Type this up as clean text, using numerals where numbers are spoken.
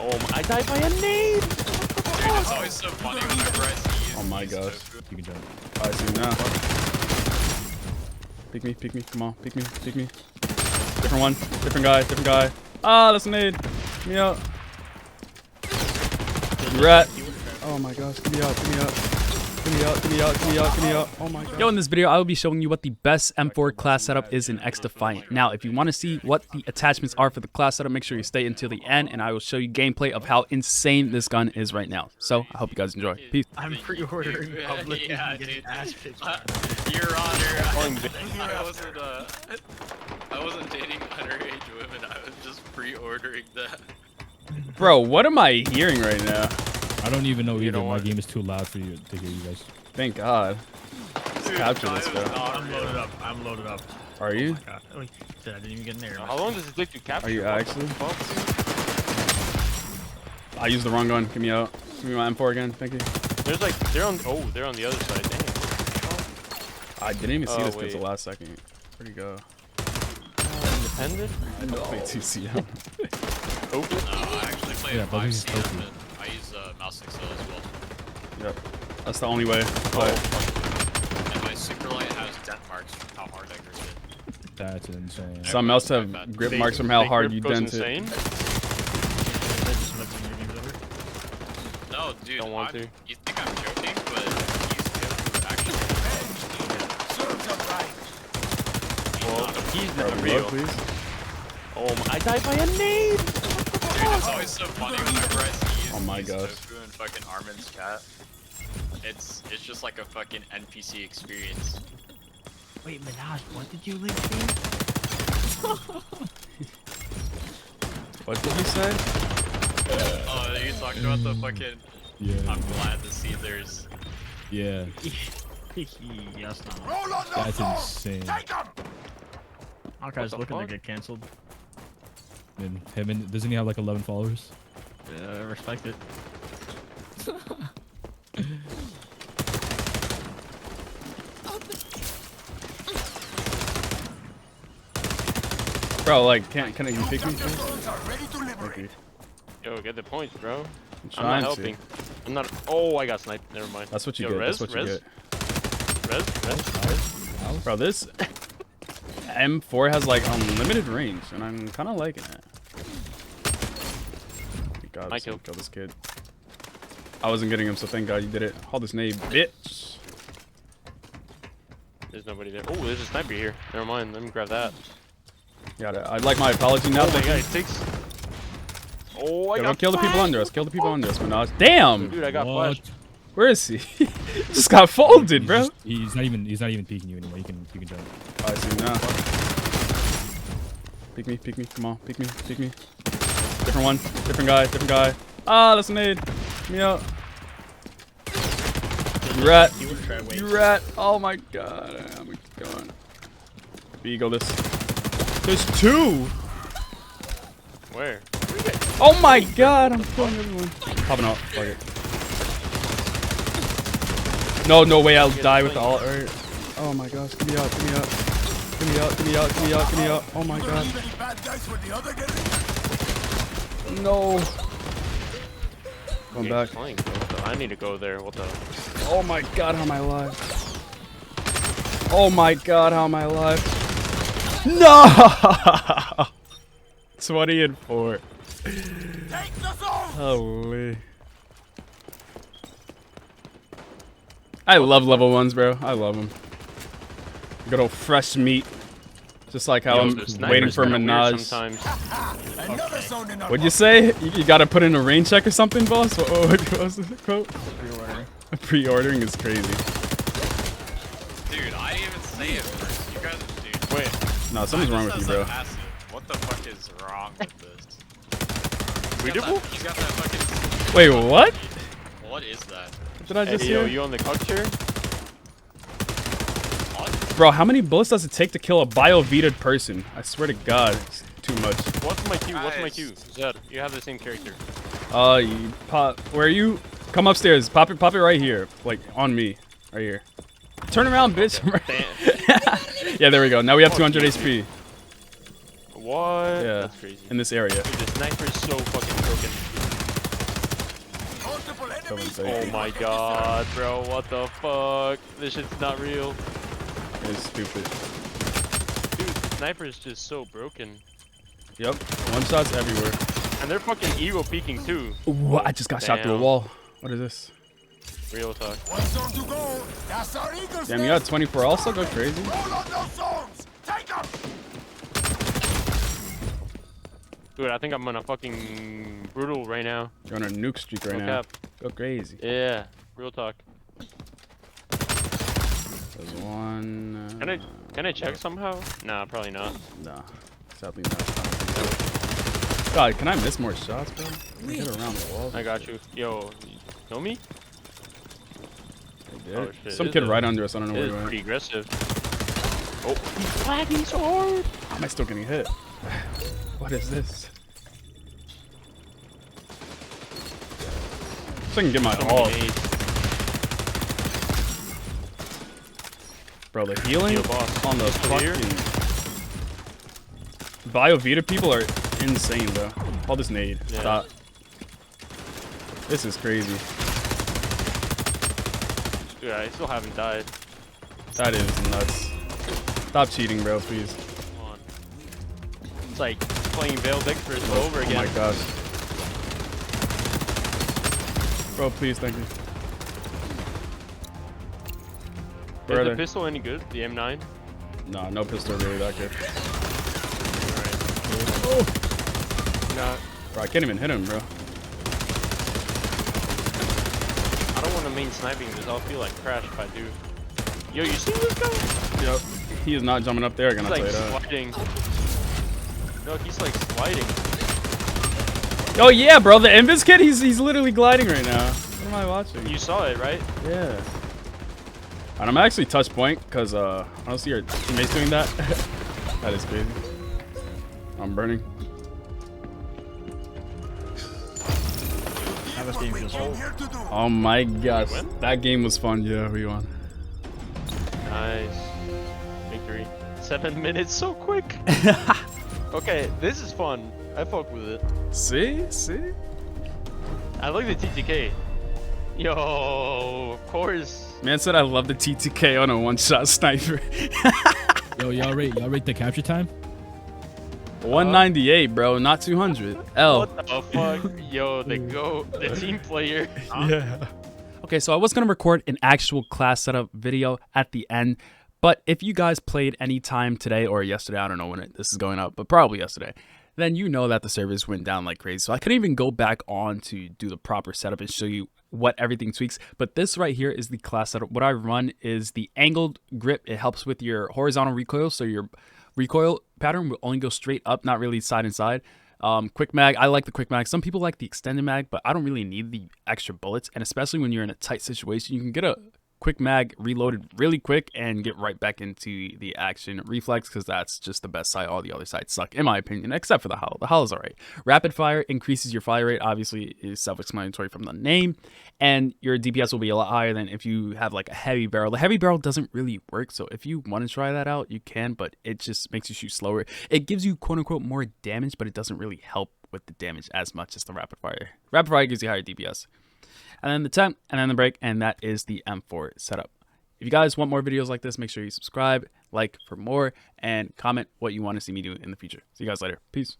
Oh, I died by a nade. Dude, it's always so funny whenever I see you. Oh my gosh. You can jump. I see him now. Peek me, come on, peek me. Different one, different guy. Ah, that's a nade. Get me out. You rat. Oh my gosh, get me out. Oh my god. Yo, in this video, I will be showing you what the best M4 class setup is in XDefiant. Now, if you want to see what the attachments are for the class setup, make sure you stay until the end, and I will show you gameplay of how insane this gun is right now. So, I hope you guys enjoy. Peace. I'm pre-ordering public yeah, and getting dude. ass pictures. Your Honor, I wasn't dating underage women. I was just pre-ordering that. Bro, what am I hearing right now? I don't even know either. My game is too loud for you to hear you guys. Thank God. Dude, Capture this, bro. I'm loaded up. Are you? Oh my God. I didn't even get in there. How long does it take to capture? Are you actually? I used the wrong gun. Give me out. Give me my M4 again. Thank you. There's like they're on the other side. Dang. I didn't even see this wait. until the last second. Where'd he go? Independent? I don't play TCM. Open? No, I actually play Yeah, but he's 5CM tofu. and I use mouse excel as well. Yep. That's the only way to play. And my super light has dent marks from how hard I grip it. That's insane. Some else have grip marks from how hard you dent it. insane? No, dude, Don't want to. You think I'm joking, but these actually. Well, he's Bro, not reload, real. please. Oh, I died by a nade. Dude, it's always so funny whenever I see you. Oh my gosh. Tofu and fucking Armin's chat. It's just like a fucking NPC experience. Wait, Minaj, what did you link me? What did you say? Oh, you talked about the fucking. Yeah. I'm glad to see there's. Yeah. Yes, no. That's insane. Hawkeye's the looking to fuck? get canceled. Doesn't he have like 11 followers? Yeah, respect it. Bro, like, can you pick me? Thank you. Yo, get the points, bro. I'm I'm not trying helping. to. I'm not. Oh, I got sniped. Never mind. That's what you Yo, get. res, That's what you res, get. Res. Bro, this M4 has like unlimited range, and I'm kind of liking it. Thank God, My kill kill. this kid. I wasn't getting him, so thank God you did it. Hold this nade, bitch. There's nobody there. Oh, there's a sniper here. Never mind. Let me grab that. Got it. I'd like my apology now. Oh my Thank god, you. it takes. Oh, I Yo, got go kill the people flashed. under us. Kill the people under us, Minaj. Damn! Dude, I got What? flashed. Where is he? Just got folded, bro. He's not even peeking you anymore. You can jump. I see him now. Peek me. Come on, peek me. Different one, different guy. Ah, that's a nade. Get me out. You rat. You rat. Oh my God. I'm going. Eagle this. There's two. Where? Oh my God. I'm killing everyone. Popping out. Fuck it. No way. I'll die with the all. Oh my gosh. Get me out. Oh my God. No. Going back. Flying, bro. What the- I need to go there. What the? Oh my God, how am I alive? Oh my God, how am I alive? No! 20 and 4. Holy. I love level 1s, bro. I love them. Good old fresh meat. Just like how Yo, I'm the sniper's waiting for kinda weird Minaj. sometimes. What'd you say? You gotta put in a rain check or something, boss? What was the quote? Pre-ordering is crazy. Dude, I didn't even say it first. You guys, dude. Wait. No, something's wrong with you, bro. What the fuck is wrong with this? Readable? He's got that fucking. Wait, what? What is that? What did I just Hey, yo, hear? you on the couch chair? What? Bro, how many bullets does it take to kill a bio-veted person? I swear to God, it's too much. What's my Q? What's my Guys. Q? Zed, you have the same character. You pop. Where are you? Come upstairs. Pop it right here. Like, on me. Right here. Turn around, bitch. Yeah, there we go. Now we have 200 HP. What? Yeah. That's crazy. In this area. Dude, the sniper is so fucking broken. chilling Oh safety. my god, bro, what the fuck? This shit's not real. It's stupid. Dude, sniper is just so broken. Yep, one shots everywhere. And they're fucking ego peeking too. Ooh, I just got shot through a Damn. wall. What is this? Real talk. One zone to go. That's our Eagles. Damn, you got 24 also? Go crazy. Roll on those zones. Take them. Dude, I think I'm on a fucking brutal right now. You're on a nuke streak right No now. cap. Go crazy. Yeah, real talk. There's one. Can I check somehow? Nah, probably not. Nah, sadly not. God, can I miss more shots, bro? I get around the walls. I got you. Yo, you know me? I did. Oh, shit. Some This kid is- right under us. I don't know It where is he went. pretty aggressive. Oh, he's flagging so hard. How am I still getting hit? What is this? So I can get my So all. many nades. Bro, the healing Yo, boss. on the Pistol here? fucking Biovita people are insane, bro. All this nade. Yeah. Stop. This is crazy. Dude, I still haven't died. That is nuts. Stop cheating, bro, please. Come on. It's like playing Veiled Experts all over Oh again. my gosh. Bro, please, thank you. Where Is are the they? pistol any good? The M9? Nah, no pistol really that good. Alright. Not. Bro, I can't even hit him, bro. I don't want to main sniping this. I'll feel like crash if I do. Yo, you see this guy? Yep. He is not jumping up there, can He's I tell like you that. sliding. No, he's like sliding. Oh yeah, bro, the Invis kid, he's literally gliding right now. What am I watching? You saw it, right? Yeah. And I'm actually touch point because I don't see your teammates doing that. That is crazy. I'm burning. How this game feels so. Here to do. Oh my gosh, win? that game was fun. Yeah, we won. Nice. Victory. 7 minutes so quick. Okay, this is fun. I fuck with it. See? I like the TTK. Yo, of course. Man said I love the TTK on a one-shot sniper. Yo, y'all rate the capture time? 198, bro, not 200. L. What the fuck? Yo, the team player. Yeah. Okay, so I was going to record an actual class setup video at the end, but if you guys played any time today or yesterday, I don't know when this is going up, but probably yesterday, then you know that the servers went down like crazy. So I couldn't even go back on to do the proper setup and show you what everything tweaks. But this right here is the class setup. What I run is the angled grip. It helps with your horizontal recoil, so your recoil pattern will only go straight up, not really side and side. Quick mag, I like the quick mag. Some people like the extended mag, but I don't really need the extra bullets. And especially when you're in a tight situation, you can get a quick mag reloaded really quick and get right back into the action. Reflex, because that's just the best side. All the other sides suck, in my opinion, except for the Howl. The Howl is alright. Rapid fire increases your fire rate, obviously is self-explanatory from the name, and your DPS will be a lot higher than if you have like a heavy barrel. The heavy barrel doesn't really work, so if you want to try that out, you can, but it just makes you shoot slower. It gives you quote-unquote more damage, but it doesn't really help with the damage as much as the rapid fire. Rapid fire gives you higher DPS. And then the temp, and then the break, and that is the M4 setup. If you guys want more videos like this, make sure you subscribe, like for more, and comment what you want to see me do in the future. See you guys later. Peace.